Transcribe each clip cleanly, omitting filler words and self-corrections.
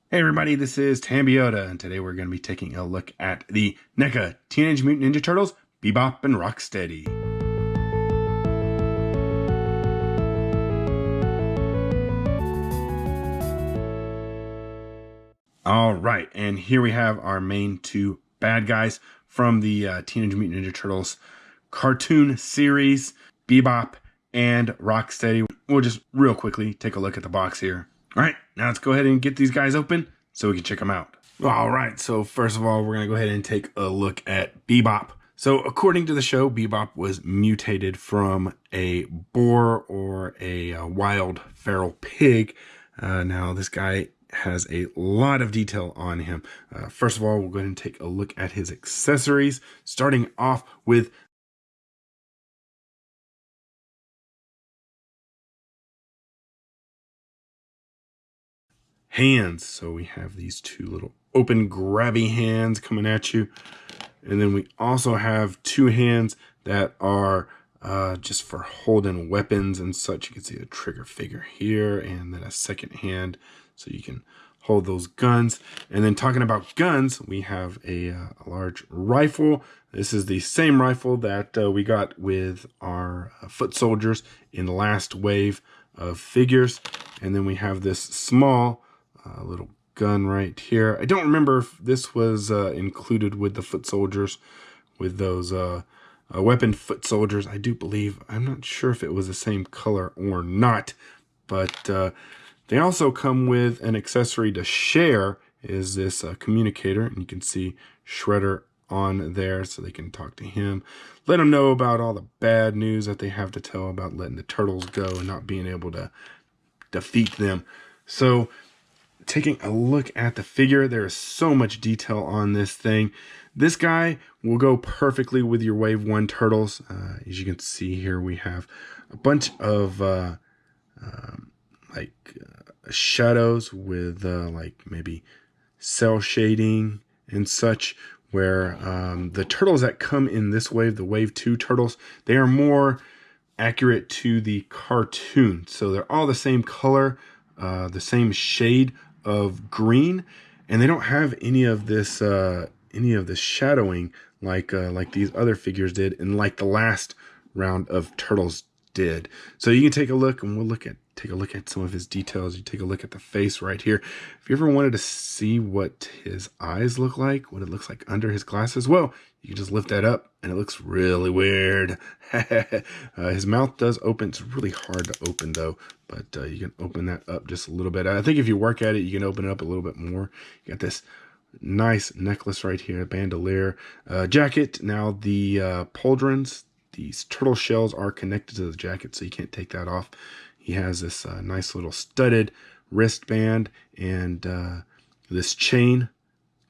Hey everybody, this is Tambeyoda, and today we're going to be taking a look at the NECA Teenage Mutant Ninja Turtles, Bebop and Rocksteady. Alright, and here we have our main two bad guys from the Teenage Mutant Ninja Turtles cartoon series, Bebop and Rocksteady. We'll just real quickly take a look at the box here. Alright, now let's go ahead and get these guys open so we can check them out. Alright, so first of all, we're going to go ahead and take a look at Bebop. So according to the show, Bebop was mutated from a boar or a wild feral pig. Now this guy has a lot of detail on him. First of all, we'll go ahead and take a look at his accessories, starting off with hands. So we have these two little open grabby hands coming at you. And then we also have two hands that are just for holding weapons and such. You can see the trigger figure here, and then a second hand so you can hold those guns. And then talking about guns, we have a large rifle. This is the same rifle that we got with our foot soldiers in the last wave of figures. And then we have this small little gun right here. I don't remember if this was included with the foot soldiers, with those weapon foot soldiers. I do believe, I'm not sure if it was the same color or not, but they also come with an accessory to share, is this communicator, and you can see Shredder on there so they can talk to him, let him know about all the bad news that they have to tell about letting the turtles go and not being able to defeat them. So taking a look at the figure, there is so much detail on this thing. This guy will go perfectly with your Wave 1 turtles. As you can see here, we have a bunch of shadows with like maybe cell shading and such, where the turtles that come in this wave, the Wave 2 turtles, they are more accurate to the cartoon. So they're all the same color, the same shade of green, and they don't have any of this shadowing like these other figures did, and like the last round of turtles did. So you can take a look, and we'll take a look at some of his details. You take a look at the face right here. If you ever wanted to see what his eyes look like, what it looks like under his glasses, well, you can just lift that up and it looks really weird. His mouth does open. It's really hard to open though, but you can open that up just a little bit. I think if you work at it, you can open it up a little bit more. You got this nice necklace right here, bandolier, jacket. Now the pauldrons, these turtle shells are connected to the jacket, so you can't take that off. He has this nice little studded wristband and this chain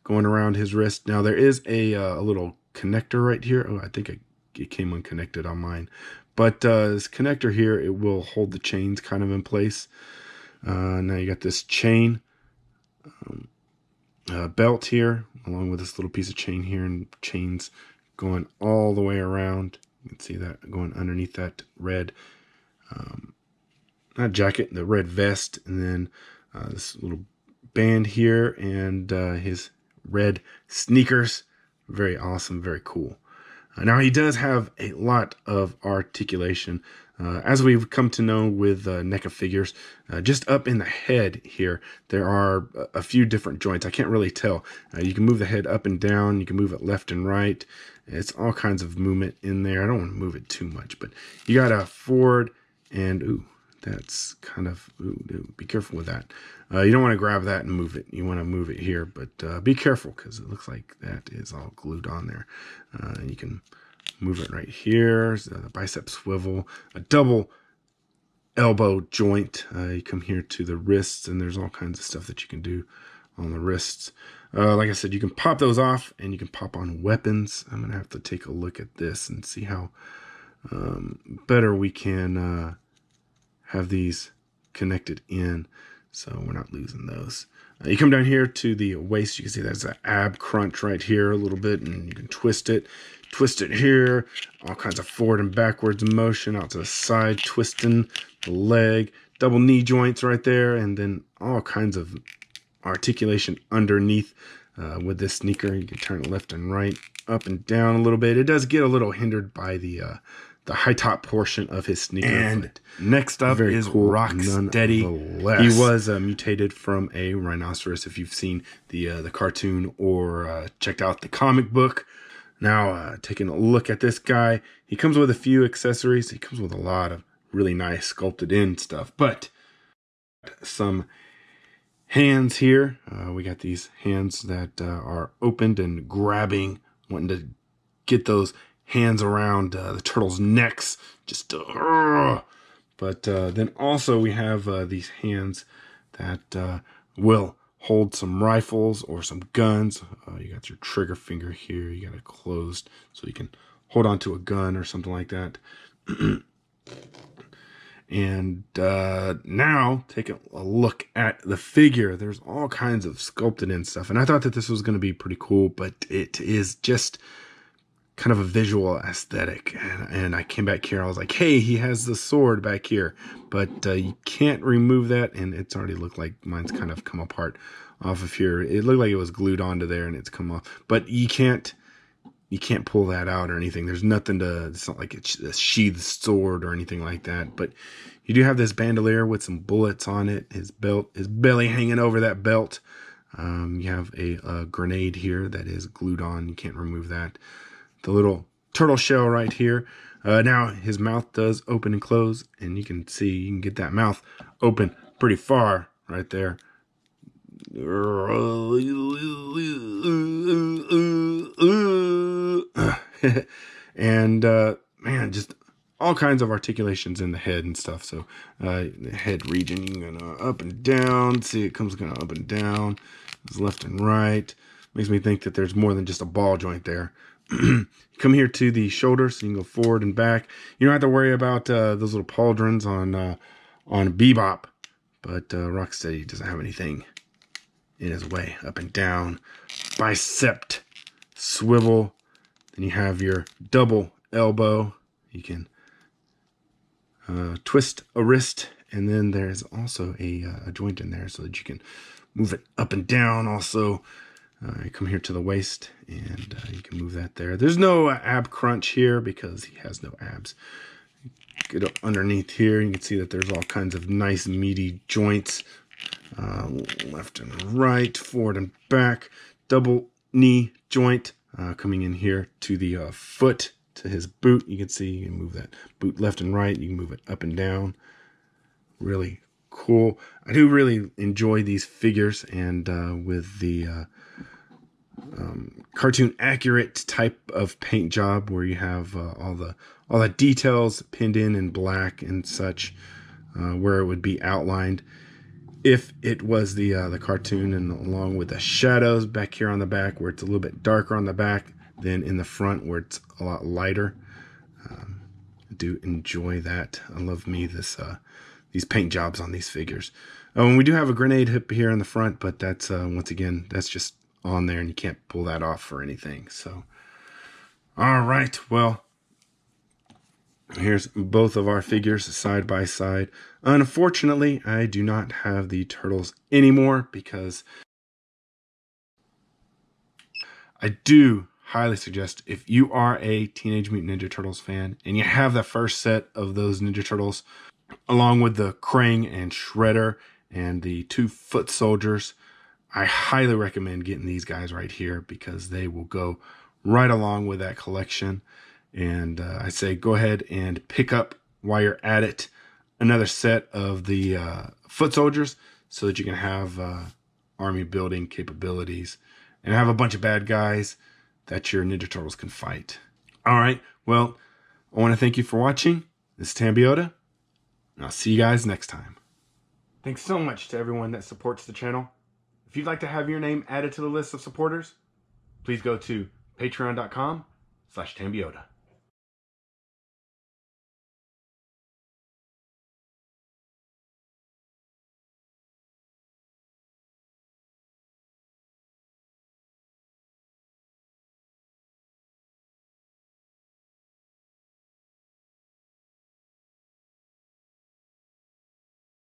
going around his wrist. Now there is a little connector right here. Oh, I think it came unconnected on mine. But this connector here, it will hold the chains kind of in place. Now you got this chain belt here, along with this little piece of chain here, and chains going all the way around. You can see that going underneath that red not jacket, the red vest, and then this little band here, and his red sneakers. Very awesome, very cool. Now he does have a lot of articulation, as we've come to know with NECA figures. Just up in the head here, there are a few different joints. I can't really tell. You can move the head up and down. You can move it left and right. It's all kinds of movement in there. I don't want to move it too much, but you got a forward and ooh, that's kind of, ooh, be careful with that. You don't want to grab that and move it. You want to move it here, but be careful because it looks like that is all glued on there. You can move it right here. So the bicep swivel, a double elbow joint. You come here to the wrists, and there's all kinds of stuff that you can do on the wrists. Like I said, you can pop those off, and you can pop on weapons. I'm going to have to take a look at this and see how better we can have these connected in so we're not losing those. You come down here to the waist. You can see there's an ab crunch right here a little bit, and you can twist it here, all kinds of forward and backwards motion, out to the side, twisting the leg, double knee joints right there, and then all kinds of articulation underneath with this sneaker. You can turn it left and right, up and down a little bit. It does get a little hindered by the high top portion of his sneaker. And next up is cool, Rocksteady. He was mutated from a rhinoceros. If you've seen the cartoon or checked out the comic book. Now, taking a look at this guy, he comes with a few accessories. He comes with a lot of really nice sculpted in stuff, but some hands here. We got these hands that are opened and grabbing, wanting to get those hands around the turtle's necks. Just but then also we have these hands that will hold some rifles or some guns. You got your trigger finger here. You got it closed so you can hold on to a gun or something like that. And now take a look at the figure. There's all kinds of sculpted in stuff, and I thought that this was going to be pretty cool, but it is just kind of a visual aesthetic. And I came back here, I was like, hey, he has the sword back here, but you can't remove that, and it's already looked like mine's kind of come apart off of here. It looked like it was glued onto there and it's come off, but you can't pull that out or anything. There's nothing it's not like it's a sheathed sword or anything like that. But you do have this bandolier with some bullets on it. His belt, his belly hanging over that belt. You have a grenade here that is glued on. You can't remove that. The little turtle shell right here. Now his mouth does open and close, and you can see, you can get that mouth open pretty far right there. And man, just all kinds of articulations in the head and stuff. So the head region, you can go up and down. See, it comes kind of up and down. It's left and right. Makes me think that there's more than just a ball joint there. You come here to the shoulders, so you can go forward and back. You don't have to worry about those little pauldrons on Bebop, but Rocksteady doesn't have anything in his way. Up and down, bicep swivel. Then you have your double elbow. You can twist a wrist, and then there's also a joint in there so that you can move it up and down. Also, you come here to the waist, and you can move that there. There's no ab crunch here because he has no abs. Get up underneath here, you can see that there's all kinds of nice meaty joints. Left and right, forward and back, double knee joint. Coming in here to the foot, to his boot, you can see you can move that boot left and right. You can move it up and down. Really cool. I do really enjoy these figures, and with the cartoon accurate type of paint job where you have all the details pinned in black and such, where it would be outlined if it was the cartoon, and along with the shadows back here on the back where it's a little bit darker on the back than in the front where it's a lot lighter. I do enjoy that. I love these paint jobs on these figures. And we do have a grenade hip here in the front, but that's once again, that's just on there and you can't pull that off or anything. So all right, well, here's both of our figures side by side. Unfortunately, I do not have the turtles anymore, because I do highly suggest, if you are a Teenage Mutant Ninja Turtles fan and you have the first set of those Ninja Turtles along with the Krang and Shredder and the 2 foot soldiers, I highly recommend getting these guys right here, because they will go right along with that collection. And I say go ahead and pick up, while you're at it, another set of the foot soldiers, so that you can have army building capabilities and have a bunch of bad guys that your Ninja Turtles can fight. All right, well, I want to thank you for watching. This is Tambeyoda, and I'll see you guys next time. Thanks so much to everyone that supports the channel. If you'd like to have your name added to the list of supporters, please go to patreon.com/Tambeyoda.